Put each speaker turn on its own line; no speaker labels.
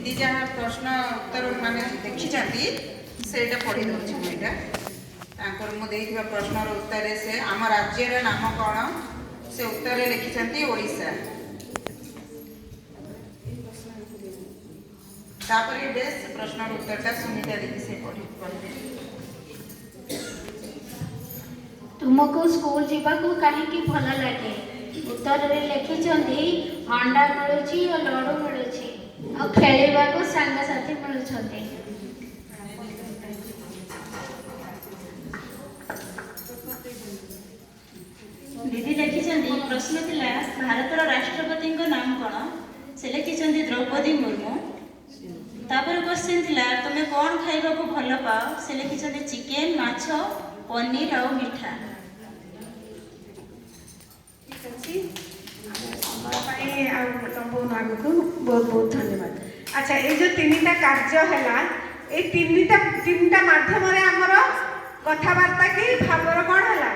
दिदी जहाँ प्रश्न उत्तर माने देखी से पढ़ी दूसरी मुझा मुझे प्रश्न उत्तर से आम राज्यर नाम कौन से उत्तर लिखिं ओडिशा तापर बेस प्रश्न उत्तरटा सुनीता दीदी से पढ़े
तुमको स्कूल जावाक कहीं भल लगे उत्तर रे लिखिं अंडा मिलूची और लडू मिलूची और खेलवा को सांगसाथी मिलुछंती।
दीदी लिखिं प्रश्न थिला भारतर राष्ट्रपति नाम कौन से लिखिं द्रौपदी मुर्मू। तापर क्वेश्चन थिला तुम कौन खाइबा को भल पाओ से लिखिं चिकेन माछ पनीर और मिठा।
बहुत बहुत धन्यवाद। अच्छा ये जो तीनटा कार्य है ये तीनटा माध्यम आमर कथबार्ता कि भावर कौन है